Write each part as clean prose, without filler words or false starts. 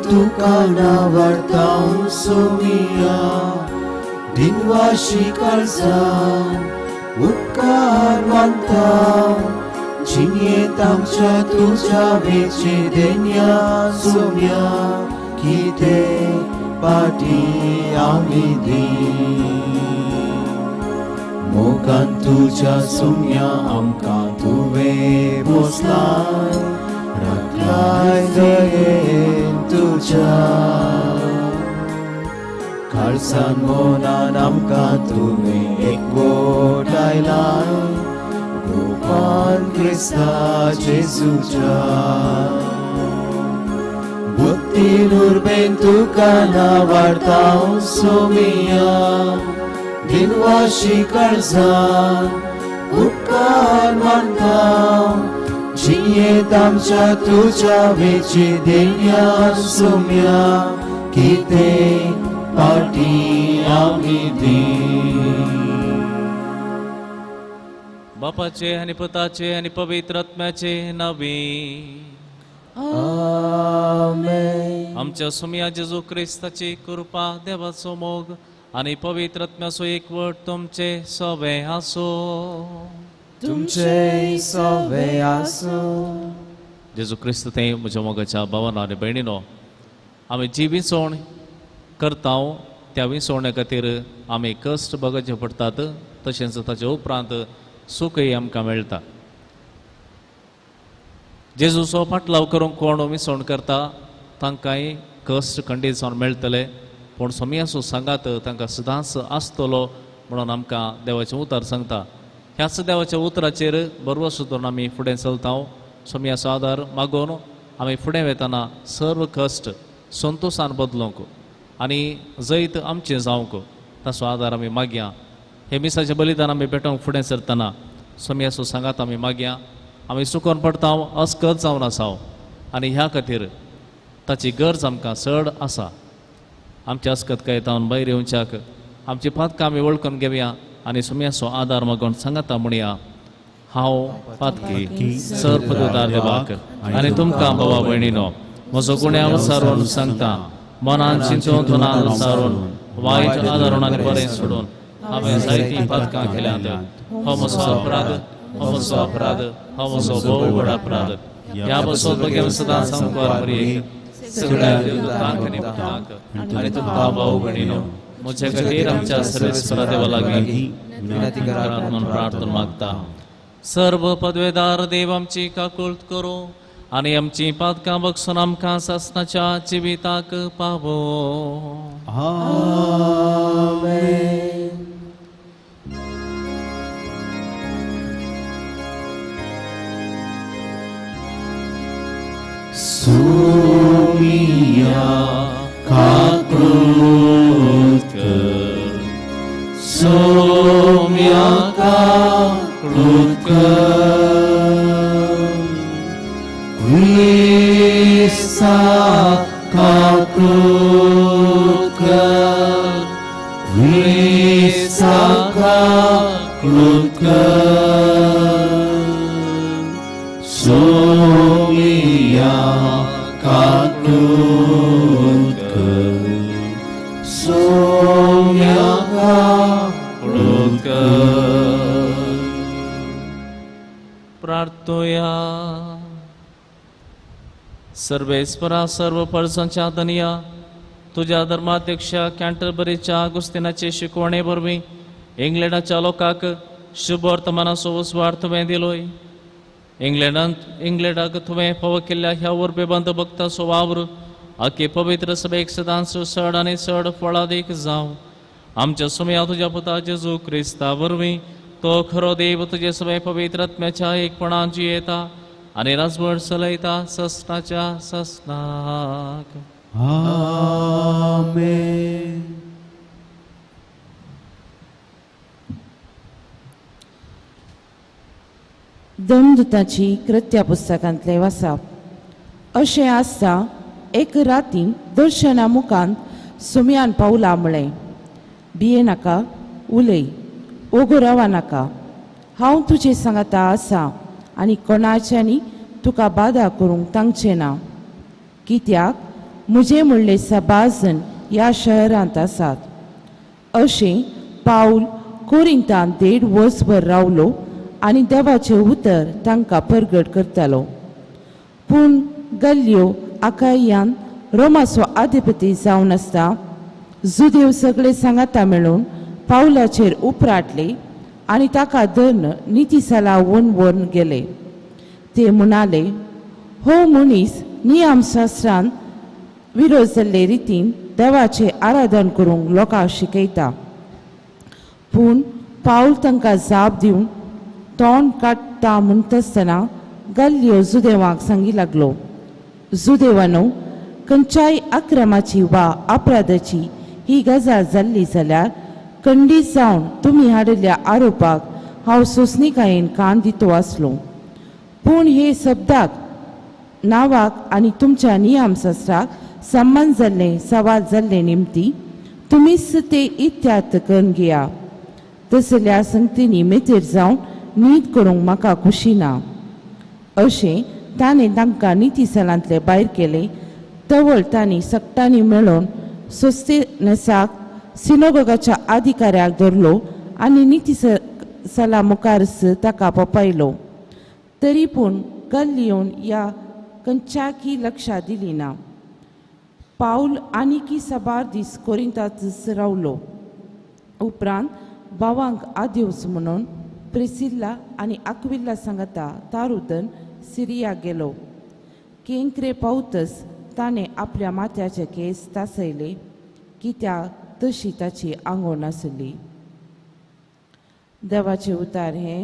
tuka nawartaw sumia dinwashi kalsan utkaan mantaw जिन्हें तामच्या तुझ्या वेचे देण्या सुम्या किते पाठी आम्ही दी मोगान तुझ्या सुम्या आमका तुवे भोसलाय राखलाय दयेन तुझ्या खालसान मोनान आमका तुवे एकवटायलाय Pan Krista Jesucha Bukti nurben tukana wartaw sumia Dinwashi karzan Utkan mantaw Jiye tamcha tuja vechi denya sumia Kite parti amidi बापाचे आणि पुताचे आणि पवित्र आत्म्याचे नावे आमेन. आमच्या सुमिया जेजू ख्रिस्ताची कृपा देवाचो मोग आणि पवित्र आत्म्याचो एकवट तुमचे सवे आसो तुमचे सवे आसो. जेजू ख्रिस्त ते म्हज्या मोगाच्या भावांनो आनी भयणीनो आमी जी विसवण करता त्या विसवणे खातीर आमी कश्ट भोगचे पडटात तशेंच ताचे उपरांत सुखय आमकां मेळटा. जेजूचो फाटलाव करूंक कोण विसवण करता तांकांय कश्ट खंडीत जावन मेळटले पूण सोमियाचो सांगात तांकां सदांच आसतलो म्हणून आमकां देवाचें उतर सांगता. ह्याच देवाच्या उतराचेर बरोवस धरून आमी फुडें चलता. सोमियाचो आदार मागून आमी फुडें वेताना सर्व कश्ट संतोशान बदलूंक आनी जैत आमचें जावंक ताचो आदार आमी मागया. हे मिसाचें बलिदान आमी पेटोवंक फुडें सरतना सोमियाचो सांगात आमी मागया. आमी चुकोवन पडटा अस्कत जावन आसा आनी ह्या खातीर ताची गरज आमकां चड आसा. आमच्या अस्कतकायेतावन भायर येवच्याक आमची पातकां आमी वळखून घेवया आनी सोमियाचो आदार मागून सांगाता म्हणया. हांव पातकी सर पदवीदार देवाक आनी तुमकां भावा भयणीनो म्हजो गुन्यांव विचारून सांगता. मनान चिंतून धुनान विचारून वायट आदारून आनी बरें सोडून हांवें जायतीं पातकां केल्यांत. हो म्हजो अपराध, हो म्हजो अपराध, हो म्हजो भोव व्हड अपराध. ह्या बसोत बगेन सदांच सांगपार बरी सगळ्या देवदूतांक आनी पुतांक आनी तुमकां भाव भयणीनो म्हजे खातीर आमच्या सर्वेस्परा देवा लागीं विनंती करात म्हणून प्रार्थना मागता. सर्व पदवेदार देव आमची काकुळट करूं आनी आमची पातकां बगसून आमकां सासणाच्या जिविताक पावो. आमेन. सोमिया काकुळट कर, सोमिया काकुळट कर, ख्रिस्ता काकुळट कर, ख्रिस्ता काकुळट कर, सोमिया काकुळट कर, सोमिया काकुळट कर. प्रार्थोया. सर्वेस्परा सर्व पर्सांच्या धनिया तुझ्या धर्माध्यक्ष कॅन्टरबरीच्या अगुस्तिनाचे शिकवणे बरवीं इंग्लंडाच्या लोकांक शुभ वर्तमानाचो उस्वार तुवें दिलोय. इंग्लंडाक तुवें फावो केल्ल्या ह्या वरबेबंद भक्ताचो वावर आखे पवित्र सभेक सदांच चड आनी चड फळादीक जावं. आमच्या सुमया तुज्या पुता जेजू क्रिस्ता वरवीं तो खरो देव तुजे सभे पवित्र आत्म्याच्या एकपणान जियेता आनी राजवट चलयता सस्नाच्या सस्नाक. आमेन. दमदुताची कृत्या पुस्तकांतले वाचप. अशें आसता एक रातीन दर्शना मुखांत सुमयान पावला म्हळें, भिये नाका, उलय, ओगो रावा नाका. हांव तुजे सांगाता आसा आनी कोणाच्यांनी तुका बादा करूंक तांगचें ना. कित्याक मुझे म्हणले 6 जण ह्या शहरांत आसात. अशें पाऊल कोरिंतांत 1.5 वर्सभर रावलो आनी देवाचें उतर तांकां परगट करतालो. पूण गल्लियो आकायान रोमाचो अधिपती जावन आसता जुदेव सगळे सांगाता मेळून पावलाचेर उपराटले आनी ताका धरून नितिसाला व्हरून गेले. ते म्हणाले, हो मनीस नियमशास्त्रांत विरोध जाल्ले रितीन देवाचें आराधन करूंक लोकांक शिकयता. पूण पाऊल तांकां जाप दिवन तोंड काडटा म्हणटासतना गल्लियो जुदेवांक सांगी लागलो, जुदेवानो, खंयच्याय अक्रमाची वा अपराधाची ही गजाल जाल्ली जाल्यार खंडीत जावन तुमी हाडिल्ल्या आरोपाक हांव सोंसणीकायेन कान दितो आसलो. पूण हे शब्दाक नावाक आनी तुमच्या नियमशास्त्राक संबंद जाल्ले सवाल जाल्ले निमती तुमीच ते इत्यार्थ करून घेया. तसल्या संगतींनी मेतेर जावन न्हीद करूंक म्हाका खुशी ना. अशें ताणें तांकां नितिसालांतले भायर केले. तवळ तांणी सक्तांनी मेळोवन सोस्तेनसाक सिनोगोगाच्या अधिकाऱ्याक धरलो आनी नितिसाला मुखारच ताका पपयलो. तरी पूण गल्लियोन ह्या खंयच्याकी लक्ष दिली ना. पाऊल आनीकी 6 दीस कोरिंतांतच रावलो. उपरांत भावांक आदिवस म्हणून प्रिसिल्ला आनी आक्विला सांगता तारुदन सिरिया गेलो. केंकरे पावतच ताणें आपल्या माथ्याचे केस तासयले, कित्याक तशी ताची आंगोण आसली. देवाचे उतार हे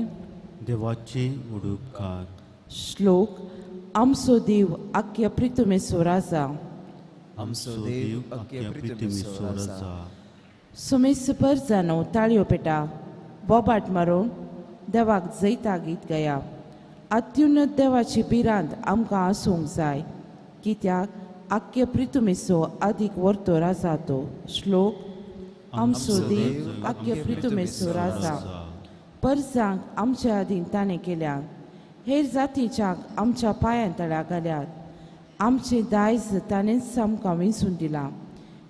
देवाचे उडुपकार. श्लोक. आमचो देव आख्या प्रितुमेचो राजा. आमचो देव आख्या प्रितुमेचो राजा. सुमेस पर जानो ताळयो पेटा, बोबाट मारून देवाक जैता गीत गया. अत्युन्नत देवाची बिरांत आमकां आसूंक जाय, कित्याक आख्या प्रितुमेचो अदीक व्हरतो राजा तो. श्लोक. आमचो देव आख्या प्रितुमेचो राजा. परजांक आमच्या आदीन ताणें केल्यात, हेर जातीच्यांक आमच्या पांयां तळ्या घाल्यात. आमचें दायज ताणेंच आमकां विंचून दिलां.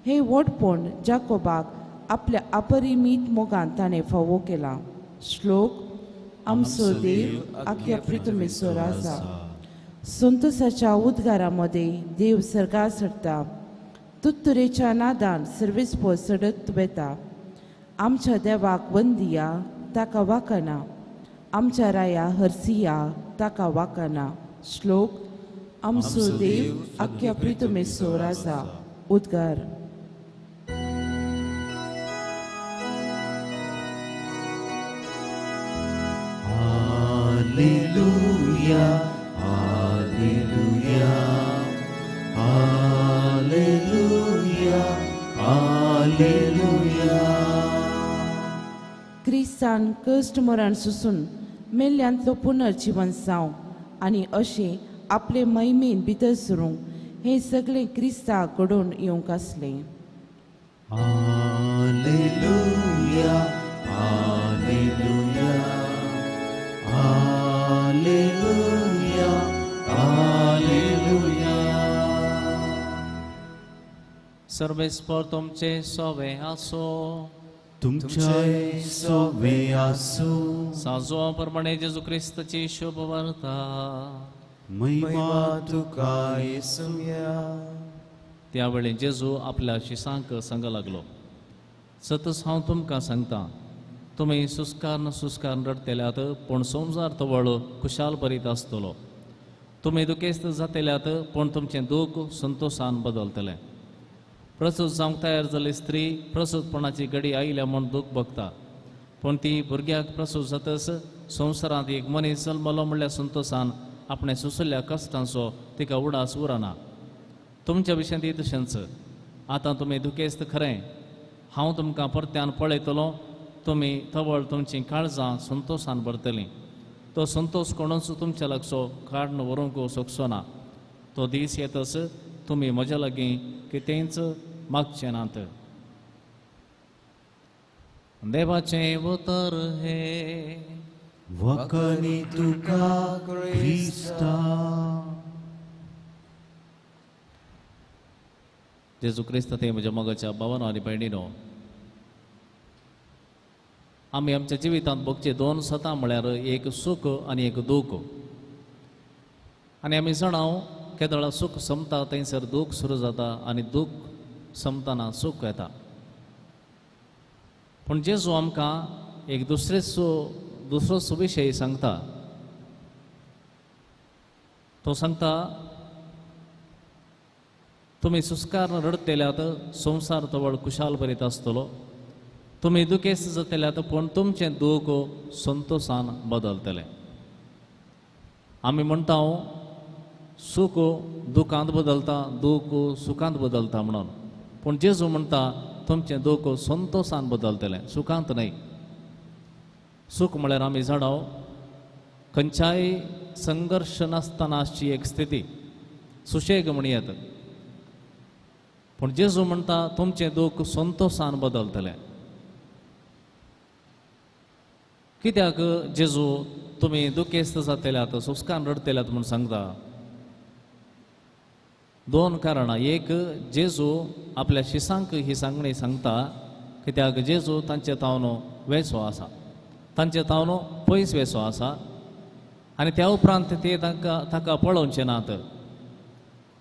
हे वटपण जाकोबाक आपल्या अपरिमीत मोगान ताणें फावो केला. श्लोक. आमचो देव आख्या प्रितुमेचो राजा. संतोसाच्या उद्गारामध्ये देव सर्गार सरता. तुत्तुरेच्या नादान सर्वेस्पो सडत वेता. आमच्या देवाक वंदिया, ताका वाकना. आमच्या राया हरसिया, ताका वाकना. श्लोक. आमचो देव आख्या प्रितुमेचो राजा. उद्गार. Hallelujah, hallelujah, hallelujah, hallelujah. क्रिस्तान कश्ट मरण सुसून मेल्ल्यांतलो पुनर्जीवन जावं आनी अशें आपले मैमेन भितर सरूंक हें सगळें क्रिस्ताक घडोवन येवंक आसलें. Hallelujah, hallelujah, hallelujah, hallelujah. सर्वेस्पर तुमचे सोवे आसो. तुमच्या सोवे आसो. साजो प्रमाणे जेजू क्रिस्ताची शुभ वार्ता. महिमा तुका येसुया. त्यावेळी जेजू आपल्या शिसांक सांग लागलो, सतस हांव तुमकां सांगता, तुमी सुस्कार रडतेल्यात पूण संवसार तवळ खुशाल बरीत आसतलो. तुमी दुखेस्त जातेल्यात पूण तुमचें दूख संतोशान बदलतलें. प्रसूत जावंक तयार जाल्ली स्त्री प्रसूतपणाची घडी आयल्या म्हूण दूख भोगता, पूण ती भुरग्याक प्रसूत जातच संवसारांत एक मनीस जल्मलो म्हणल्या संतोशान आपणे सुसल्ल्या कश्टांचो तिका उडास उरना. तुमच्या विशयें ती तशेंच. आतां तुमी दुखेस्त खरें, हांव तुमकां परत्यान पळयतलो. तुमी तवळ तुमचीं काळजां संतोशान भरतलीं. तो संतोश कोणूच तुमच्या लागसो काडून व्हरूंक सोंसचो ना. तो दीस येतच तुमी म्हज्या लागीं कितेंच मागचें नात. देवाचें उतर हे. वखणी तुका क्रिस्ता. जेजू क्रिस्त ते म्हज्या मोगाच्या भावानो आनी भयणीनो, आमी आमच्या जिवितांत भोगचे दोन सतां म्हळ्यार एक सूख आनी एक दूख. आनी आमी जाणाव केदळा सूख संपता थंयसर दूख सुरू जाता आनी दूख संपतना सूख येता. पूण जेजू आमकां एक दुसरो सुविशय सांगता. तो सांगता, तुमी सुस्कार रडतल्यात संवसार तवळ कुशाल भरीत आसतलो. तुमी दुखेस्त जातल्यात पूण तुमचें दूख संतोशान बदलतलें. आमी म्हणटा सूख दुखांत बदलता, दूख सुखांत बदलता म्हणून. पूण जेजू म्हणटा तुमचें दूख संतोशान बदलतलें, सुखांत न्हय. सूख म्हळ्यार आमी जाणाव खंयच्याय संघर्श नासतनाची एक स्थिती, सुशेग म्हणयात. पूण जेजू म्हणटा तुमचें दूख संतोशान बदलतलें. कित्याक जेजू तुमी दुखेस्त जातल्यात सुस्कान रडतल्यात म्हूण सांगता? दोन कारणां. एक, जेजू आपल्या शिसांक ही सांगणी सांगता कित्याक जेजू तांचे तावनो वेसो आसा, तांचे तावनो पयस वेसो आसा. आनी त्या उपरांत ते ताका पळोवचे नात.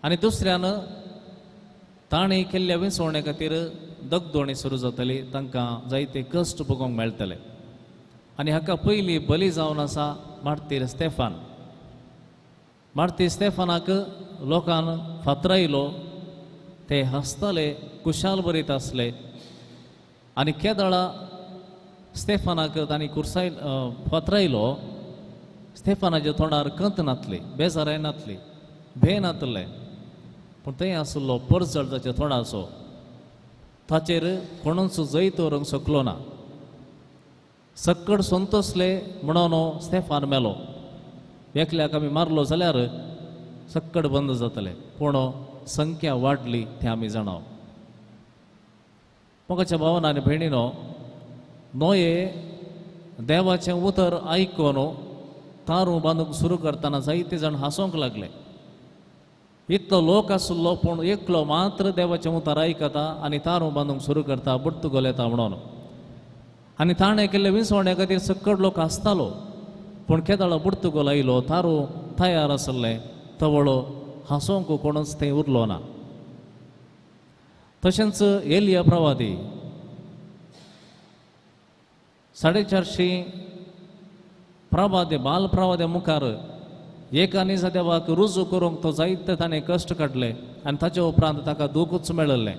आनी दुसऱ्यान ताणें केल्ल्या विसवणे खातीर दगदोणी सुरू जातली, तांकां जायते कश्ट भोगोंक मेळटले. आनी हाका पयलीं बली जावन आसा मार्तीर स्तेफान. मार्तीर स्तेफानाक लोकान फातरायलो. ते हसताले, कुशाल बरीत आसले. आनी केदळा स्तेफानाक तांणी फातरायलो, स्तेफानाच्या तोंडार कंत नातली, बेजाराय नातली, भे नातले. पूण थंय आसलो परजळ ताच्या तोंडाचो, ताचेर कोणूच जैत व्हरूंक शकलो ना. सक्कड संतोसले म्हणून स्तेफान मेलो. एकल्याक आमी मारलो जाल्यार सक्कड बंद जातले, पूण संख्या वाडली तें आमी जाणाव. मोगाच्या भावान आनी भयणीनो, नोये देवाचें उतर आयकून तारू बांदूंक सुरू करतना जायते जाण हांसोंक लागले. इतलो लोक आसलो पूण एकलो मात्र देवाचें उतर आयकता आनी तारू बांदूंक सुरू करता, बुडतुगोल येता म्हणून. आनी ताणें केल्ले विसवणे खातीर सक्कड लोक हांसतालो. पूण केदळा बुडतुगोल आयलो, तारू तयार आसले, तवळो हांसोंक कोणूच थंय उरलो ना. तशेंच एलिया प्रवादी 450 प्रवादे बाल प्रवादे मुखार एका निजा देवाक रुजू करूंक तो जायते ताणें कश्ट काडले. आनी ताचे उपरांत ताका दूखच मेळिल्लें.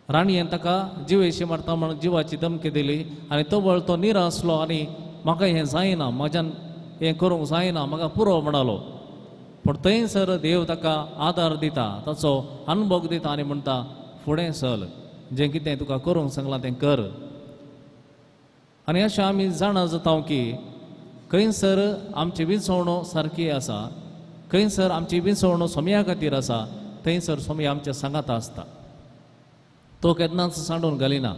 राणयेन ताका जिवेशी मारता म्हणून जिवाची धमकी दिली. आनी तवळ तो निरासलो आनी म्हाका हें जायना, म्हाज्यान हें करूंक जायना, म्हाका पुरो म्हणलो. पूण थंयसर देव ताका आदार दिता, ताचो अनुभव दिता आनी म्हणटा फुडें चल, जें कितें तुका करूंक सांगलां तें कर. आनी अशें आमी जाणा जाता की खंयसर आमची विसवणो सारकी आसा, खंयसर आमची विसवणो सोम्या खातीर आसा, थंयसर सोमी आमच्या सांगाता आसता. तो केन्नाच सांडून घालिना.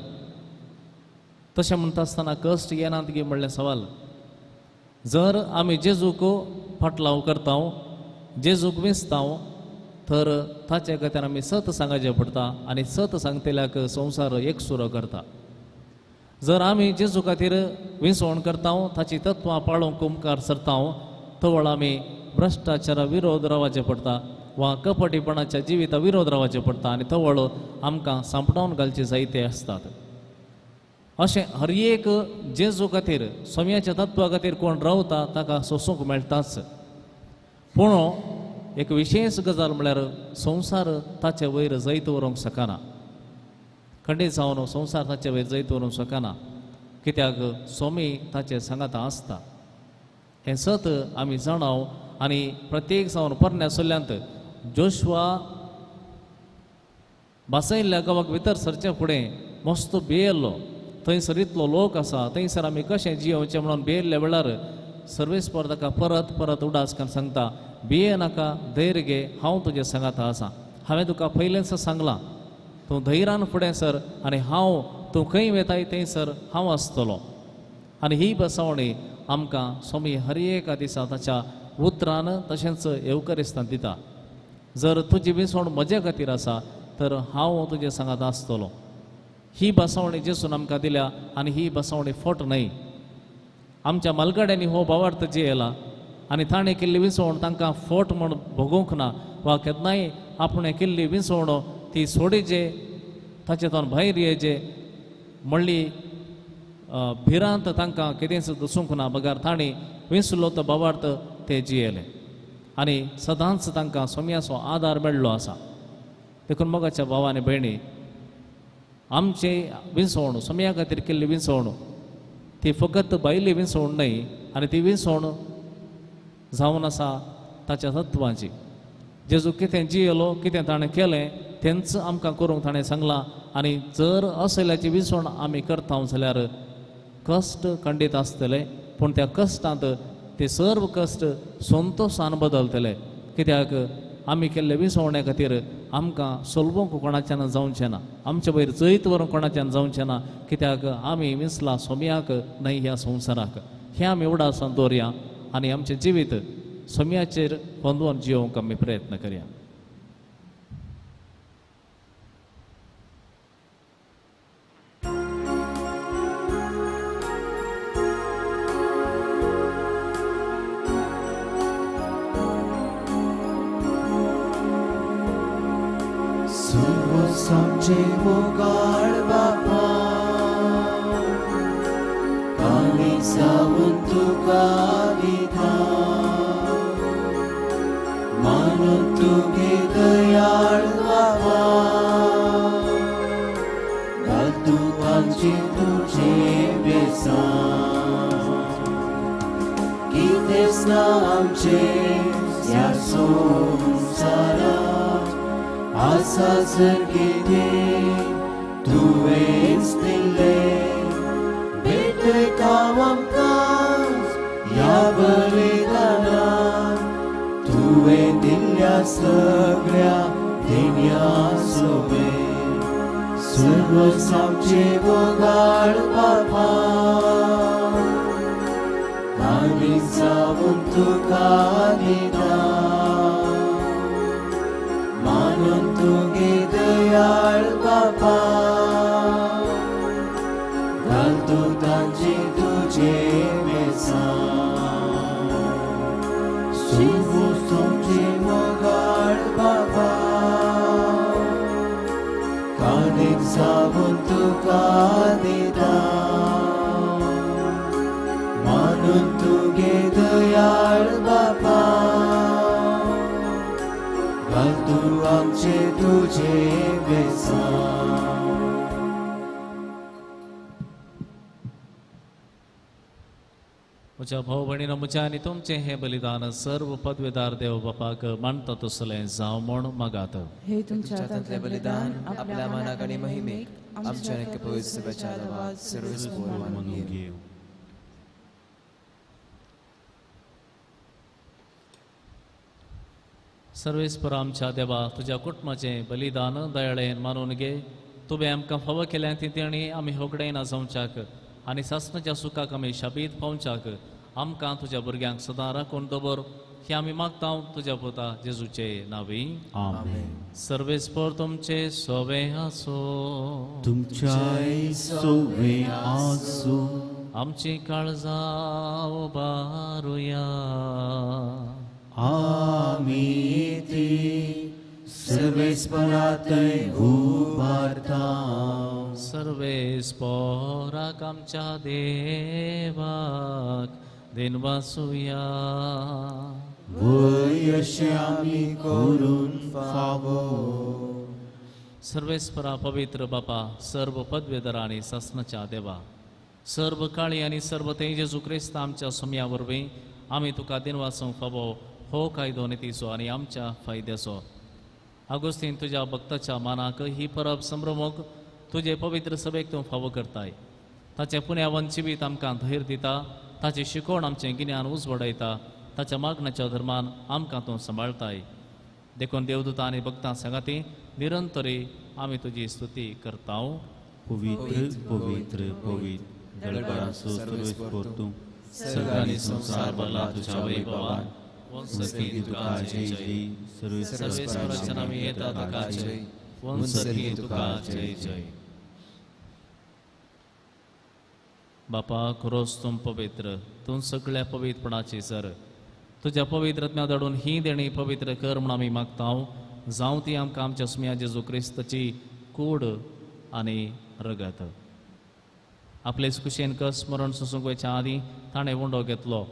तशें म्हणटा आसतना कश्ट येनात गे म्हणलें सवाल. जर आमी जेजूक फाटलाव करता, जेजूक विसता, तर ताचे खातीर आमी सत सांगचें पडटा. आनी सत सांगतल्याक संवसार एकसुरो करता. जर आमी जेजू खातीर विसवण करता, ताची तत्वां पाळूंक मुखार सरता, तवळ आमी भ्रश्टाचारा विरोध रावचें पडटा वा कपटीपणाच्या जिविता विरोध रावचें पडटा. आनी तवळ आमकां सांपडावन घालचे जायते आसतात. अशें हर एक जेजू खातीर, सोम्याच्या तत्वा खातीर कोण रावता ताका सोसूंक मेळटाच. पूण एक विशेश गजाल म्हळ्यार संवसार ताचे वयर जैत व्हरूंक शकना. खंडीत जावन संवसार ताचे वयर जैत व्हरूंक शकना, कित्याक सोमी ताचे सांगाता आसता. हें सत आमी जाणाव. आनी प्रत्येक जावन परण्या सल्ल्यांत जोशुआ बासयल्ल्या गांवाक भितर सरचे फुडें मस्त भियेल्लो. थंयसर इतलो लोक आसा, थंयसर आमी कशें जियोवचें म्हणून भियेल्ल्या वेळार सर्वेस्पर ताका परत परत उडास करून सांगता, भिये नाका, धैर्य घे, हांव तुजे सांगाता आसा. हांवें तुका पयलेंच सांगलां, तूं धैर्यान फुडें सर आनी हांव तूं खंय वेताय थंयसर हांव आसतलो. आनी ही बसवणी आमकां सोमी हर एका दिसा ताच्या उतरान तशेंच येवकरिस्तान दिता. जर तुजी विसवण म्हजे खातीर आसा, तर हांव तुजे सांगात आसतलो. ही बसवणी जेसून आमकां दिल्या आनी ही बसवणी फोट न्हय. आमच्या मलगड्यांनी हो भावार्थ जे येयला आनी ताणें केल्ली विसवण तांकां फोट म्हूण भोगूंक ना वा केन्नाय आपणें केल्ली विसवण ती सोडीचे ताचेतून भायर येजे म्हणली भिरांत तांकां कितेंच दसूंक ना. बगार ताणीं विसलो तो भावार्थ ते जियेले आनी सदांच तांकां सोम्याचो आदार मेळ्ळो आसा. देखून मोगाच्या भाव आनी भयणी, आमचे विसवण सोम्या खातीर केल्ली विसवण ती फकत भायली विसवण न्हय आनी ती विसवण जावन आसा ताच्या तत्वांची. जेजू कितें जियेलो कितें ताणें केलें तेंच आमकां करूंक ताणें सांगलां. आनी जर असल्याची विसवण आमी करता जाल्यार कश्ट खंडीत आसतले, पूण त्या कश्टांत ते सर्व कश्ट संतोशान बदलतले. कित्याक आमी केल्ले विसवणे खातीर आमकां सोलवूंक कोणाच्यान जावचें ना, आमचे वयर जैत व्हरूंक कोणाच्यान जावचें ना. कित्याक आमी विसला सोम्याक न्हय ह्या संवसाराक. हें आमी उगडासान दवरया आनी आमचें जिवीत सोम्याचेर बांदून जियोवंक आमी प्रयत्न करया. आमचे मोगाळ बापा, आमी सावून तुका दिता, मानून तुगे दयाळ बापा, घाल तूं आमचे तुजे बेसान. कितेंच ना आमचे ह्या संवसारांत आसा जर कितें तुवेंच दिल्लें, भेटयता आमकां ह्या बलिदानांत. तुवें दिल्ल्या सगळ्या देण्यां सोबेत सर्वच आमचे मोगाळ बापा, आमी जावून तुका दिता, मानून तुगे दयाळ बापा, घाल तूं तांचे तुजे बेसान. तुमचे मोगाळ बापा, कानीक जावून तुका दिता, मानून तुगे दयाळ बापा, घाल तूं आमचे तुजे बेसान. म्हज्या भाव भयणीनो, म्हज्या आनी तुमचें हें बलिदान सर्व पदवेदार देव बापाक मानता तसलें जावं म्हूण मागात. हे तुमच्या हातांतले बलिदान आपल्या मनाक आनी महिमेक आमच्या नक्की पवित्र बचावात सर्वस्व मानून घे. सर्वेस्पर आमच्या देवा, तुज्या कुटुंबाचें बलिदान दयाळेन मानून घे. तुवें आमकां फावो केल्या ती तेणी आमी होगडेन आजोवच्याक आनी सासणाच्या सुखाक आमी शाबीत पावच्याक आमकां तुज्या भुरग्यांक सदां राखून दवर. हे आमी मागता तुज्या पुता जेजूचे नांवी. आमेन. सर्वेस्पर तुमचे सोवे आसो, तुमच्याय सोवे आसो, आमची काळजां उबारुया. आमी ती सर्वेस्परातय उबारता. सर्वेस्पराक आमच्या देवाक दिनवासुया. वय अशें आमी करून फावो. सर्वेस्परा पवित्र बापा, सर्व पदवेदर आनी ससनाच्या देवा, सर्व काळी आनी सर्व तेजेजू क्रिस्त आमच्या सोम्या वरवीं आमी तुका दिनवासूंक फावो हो कायदो नितीचो आनी आमच्या फायद्याचो. आगोस्तीन तुज्या भक्ताच्या मानाक ही परब संभ्रमोक तुजे पवित्र सभेक तूं फावो करताय. ताचें पुण्यावन जिवीत आमकां धैर्य दिता, ताची शिकोवण आमचें गिन्यान उजवडयता, ताच्या मागण्याच्या धर्मान आमकां तूं सांबाळताय. देखून देवदूतां आनी भक्तां सांगाती निरंतरी आमी तुजी स्तुती करता. पवित्र पवित्र पवित्र दळबरासो सर्वेस्पर तूं, सर्ग आनी संसार भरला तुज्या वैभवान. वंसकी तुका जय जय. सर्वेस्पराच्या नांवी येता ताका जय. वंसरगी तुका जय जय. बापा खरोच तुम पवित्र, तू सगळ्या पवित्रपणाची सर. तुझ्या पवित्रत्म्या दडून ही देणी पवित्र कर म्हणून आमी मागतांव. जावं ती आमकां आमच्या सुम्या जेजू क्रिस्ताची कूड आनी रगत. आपलेच कुशेन कस स्मरण सुसूंक वयच्या आदीं ताणें उंडो घेतलो.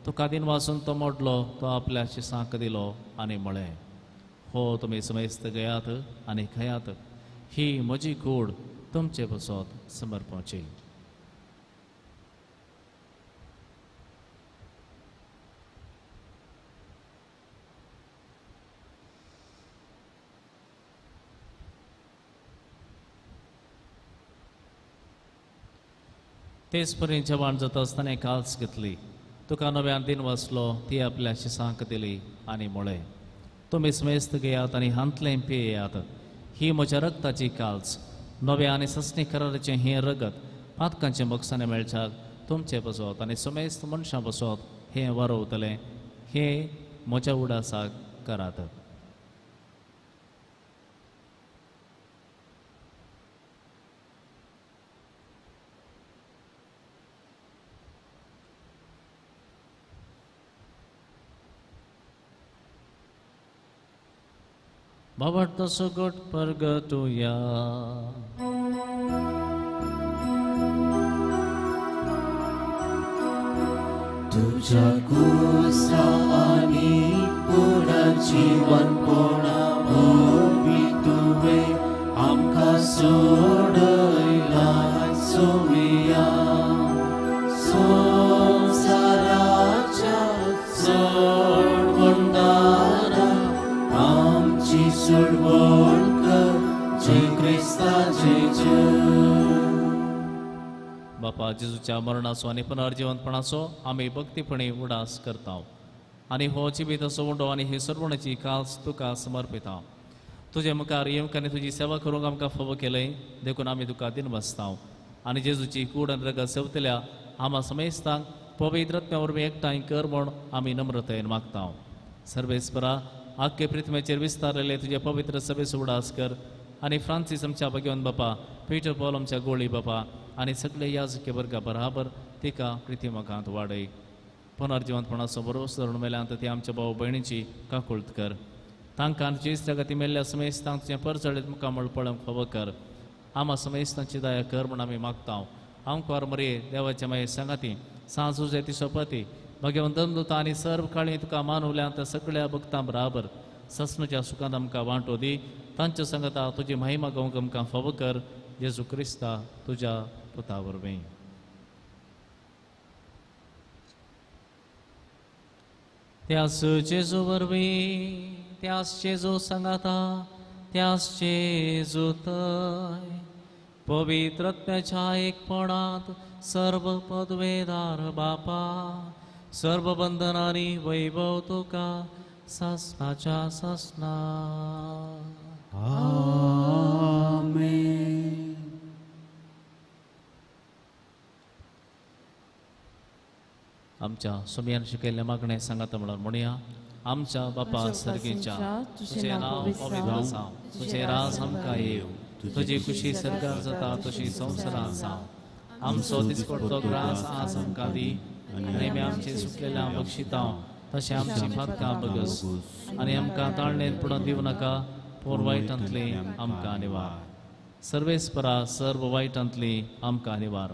तो कादीन वाचून तो मोडलो, तो आपल्या शिसांक दिलो आनी म्हळें, हो तुमी समेस्त घेयात आनी खयात. ही म्हजी कूड तुमचे बसत समर्पाची. तेच पर्यंत जेवण जाता आसतना काल्स घेतली. तुका नव्यान दिन वाचलो, ती आपल्या शिसांक दिली आनी म्हळें, तुमी समेस्त घेयात आनी हांतलें पियेयात. ही म्हज्या रगताची काल्स, नव्या आनी ससणी कराराचें हें रगत पातकांचे मोक्षाने मेळच्याक तुमचे बसत आनी समेस्त मनशां बसत हें वारवतलें. हें म्हज्या उडासाक करात. Babarta sugot pergatuya. तुझ्या कुसानी पुरा जीवन पोणा ओबी तुवे आमकां सोडयला सोमिया. संसाराच्या सोडवंदारा आमची सोडवण कर, जय क्रिस्ता जय जय. बापा जेजूच्या मरणाचो आनी पुनर्जिवंतपणाचो आमी भक्तीपणी उडास करता आनी हो जिवीताचो उंडो आनी ही सर्वणाची काल्स तुका समर्पिता. तुजे मुखार येवंक आनी तुजी सेवा करूंक आमकां फावो केलें देखून आमी तुका दिन बसता. आनी जेजूची कूड आनी रगत सेवतल्या आमा समेस्तांक पवित्रत्म्या वरवीं एकठांय कर म्हूण आमी नम्रतायेन मागता. सर्वेस्परा आख्खे पृथ्वीचेर विस्तारलेले तुजे पवित्र सभेचो उडास कर आनी फ्रांसीस आमच्या भगवंत बापा, पीटर पॉल आमच्या गोळी बापा आनी सगळे याजके वर्गा बराबर तिका प्रितीमकांत वाडय. पुनर्जिवंतपणाचो भरोस धरून मेल्यांत ती आमच्या भाव भयणीची काकुळट कर. तांकां तुजे जगती मेल्ल्या समेस्तांक तुजें परचडीत मुखामळ पळोवंक फावो कर. आमा समेस्तांची दया कर म्हूण आमी मागता. आमकां मरे देवाच्या माये सांगाती सांजुजे तिचो पती भगवंत दूता आनी सर्व काळी तुका मानवल्यांत सगळ्या भक्तां बराबर ससणूच्या सुखांत आमकां वांटो दी. तांच्या संगता तुजी महिमा गावंक आमकां फावो कर. जेजू क्रिस्ता तुज्या पुता वरवीं. त्याच जेजू वरवीं, त्याच जेजू संगता, त्याच जेजू थंय पवित्रत्म्याच्या एकपणांत सर्व पदवेदार बापा, सर्व बंधनांनी वैभव तुका ससनाच्या ससना. आमेन. आमच्या सुमयान शिकयल्ल्या मागणें सांगात म्हणून म्हणया. आमच्या बापा सर्गीच्या तुझें नांव पवित्र जावं, तुजें राज आमकां येव, तुजी खुशी सरकार जाता तशी संवसारांत जावं. आमचो दिसपडटो ग्रास आज आमकां दी आनी आमी आमची सुटलेल्या बक्षिता तशें आमची फातकां बगस आनी आमकां ताळणेंत पडून दिवं नाका, पूण वायटांतली आमकां निवार. सर्वेस्परा सर्व वायटांतली आमकां निवार.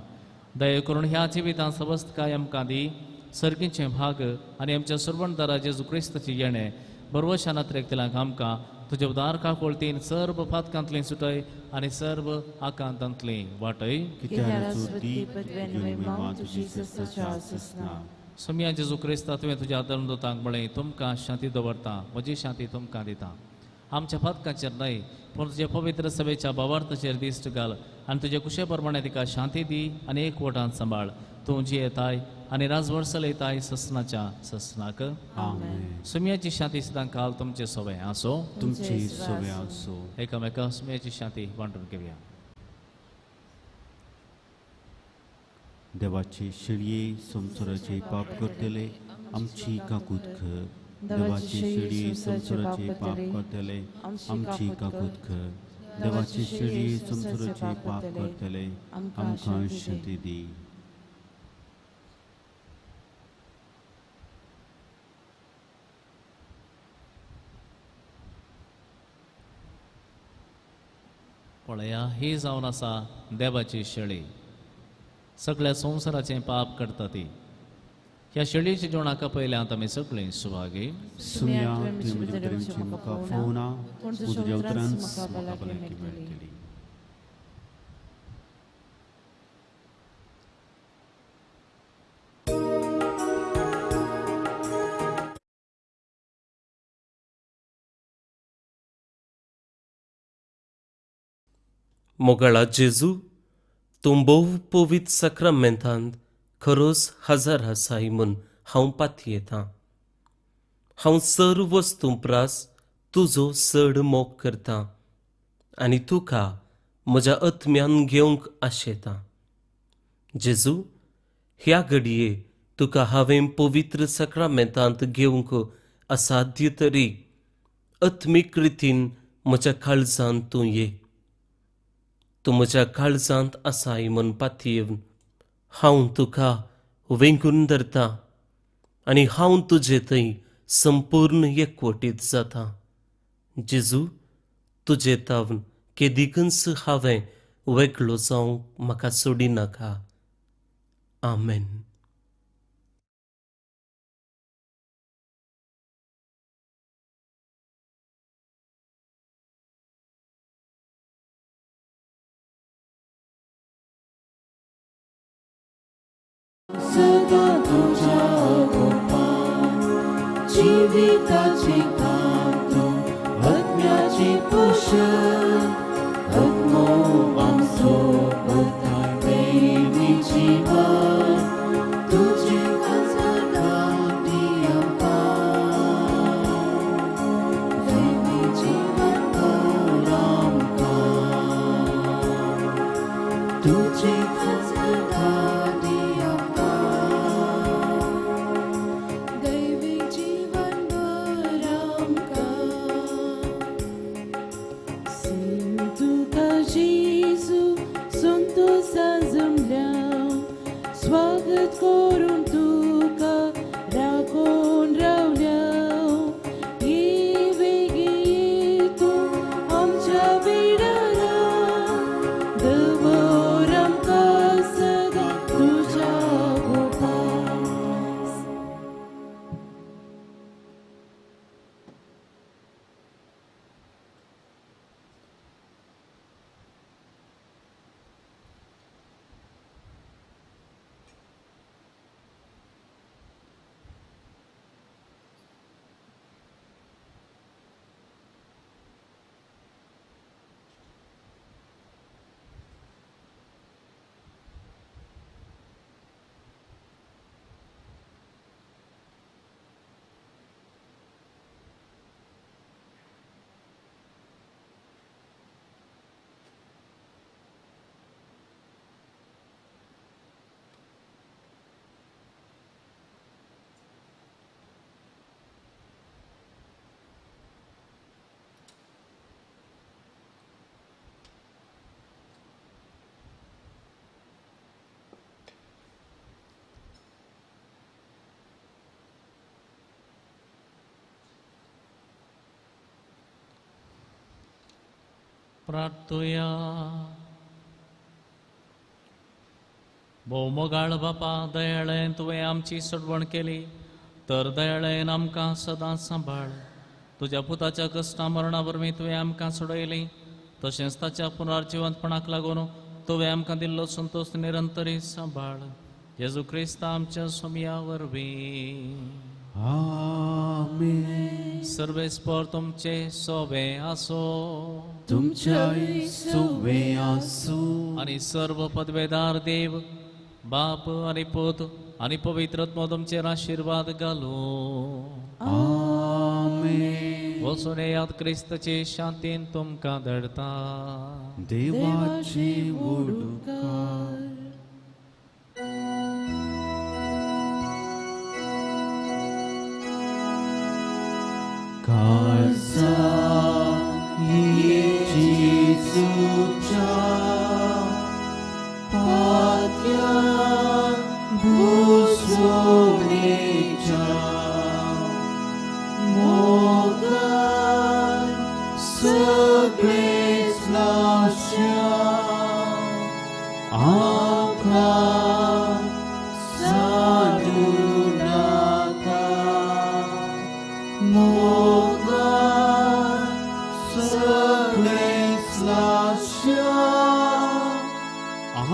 दया करून ह्या जिवितांत सबस्त काय आमकां दी. सर्गीचे भाग आनी आमच्या सर्वणदारा जेजू क्रिस्ताची येणें बरवशान नात्रेकतल्यांक आमकां तुजे उदार काकोळतीन सर्व फातकांतली सुटय आनी सर्व आकांतांतली वाटय. सुमया जेजू क्रिस्ता तुवें तुज्या धर्मदूतांक म्हळें, तुमकां शांती दवरता, म्हजी शांती तुमकां दिता. आमच्या फातकांचेर न्हय पूण तुजे पवित्र सभेच्या भावार्थाचेर दिश्ट घाल आनी तुजे कुशे प्रमाणे तिका शांती दी आनी एकवटान सांबाळ. तूं जी येताय आनी राजवर्सल येताय ससनाच्या ससनाक. सुमयाची शांती सदां काल तुमचे सोवे आसो. तुमची सोवे आसो. एकामेका सुमयाची शांती वांटून घेवया. देवाचे शिळये संसाराचे पाप करतले आमची काकूत कर. देवाचे शिळये संसाराचे पाप करतले आमची काकूत कर. देवाचे शेळी संसाराचे पाप करतले आमकां शांती दी. पळया ही जावन आसा देवाची शेळी, सगळ्या संवसाराचें पाप करता ती. ह्या शेळयेच्या जेवणाका पयले आतां आमी सगळीं सुवागी. सुम्या तुवें म्हज्या प्रेमची म्हाका फोवना, तुज्या उतरांच म्हाका भलायकी मेळटली. मोगाळा जेजू, तूं भोव पवित्र सक्रामेंतांत खरोच हजर आसाय म्हूण हांव पातयेतां. हांव सर्व वस्तू प्रास तुजो चड मोग करतां आनी तुका म्हज्या आत्म्यान घेवंक आशेतां. जेजू, ह्या घडये तुका हांवें पवित्र सक्रामेंतांत घेवंक असाध्य तरी आत्मीक रितीन म्हज्या काळजांत तूं ये. तूं म्हज्या काळजांत आसाय म्हूण पातयेवन हांव तुका वेंगून धरतां आनी हांव तुजे थंय संपूर्ण एकवटीत जातां. जेजू, तुजे तावन केदिकच हांवें वेगळो जावंक म्हाका सोडिनाका. आमेन. सदा तुझ्या गोपान जिविताची कांतो आत्म्याची पोषण आत्मो आमचो उद्धार देवी जीवन तुझे कांती आमकां देवी जीवन कर आमकां तुझे कांती स्वागत करून तुका राखून रावल्या ही वेगी तू आमच्या बिडारां दवर आमकां सदा तुज्या गोपान. प्रार्थुया. भोवमोगाळ बापा, दयाळेन तुवें आमची सोडवण केली, तर दयाळेन आमकां सदांच सांबाळ. तुज्या पुताच्या कश्टा मरणा वरवीं तुवें आमकां सोडयली, तशेंच ताच्या पुनर्जिवंतपणाक लागून तुवें आमकां दिल्लो संतोश निरंतरी सांबाळ. जेजू क्रिस्त आमच्या सोमया वरवीं. आमेन. सर्वेस्पर तुमचे सोबे आसो. तुमच्याय सोबे आसूं. आणि सर्व पदवेदार देव, बाप आणि पुत आणि पवित्रत्व तुमचेर आशीर्वाद घालो. आमेन. वचून येयात क्रिस्तचे शांतीन तुमकां धाडटा. देवाची उडकार. काळजा येची सगळेच लाश्या आमकां सांडू नाका मोगान सगळेच लाश्या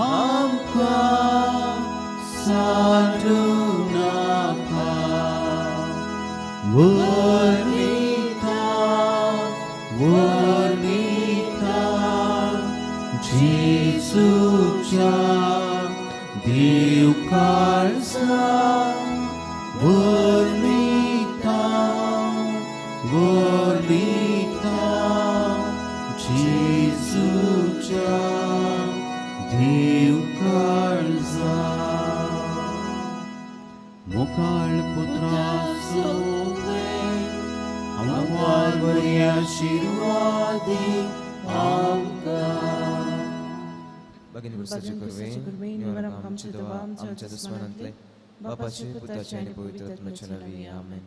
आमकां सांडू नाका वर्णिता जेसूच्या देवकाळजा वर्णिता जेसूच्या देवकाळजा मुखार पुत्रा आमकां बरी आशिर्वादी आमकां भगिनी वर्साचे करवे निवारक आमचे देवा आमच्या दुश्मनांतले बापाचे पुताचे आणि पवित्र आत्म्याचे नावे आमेन.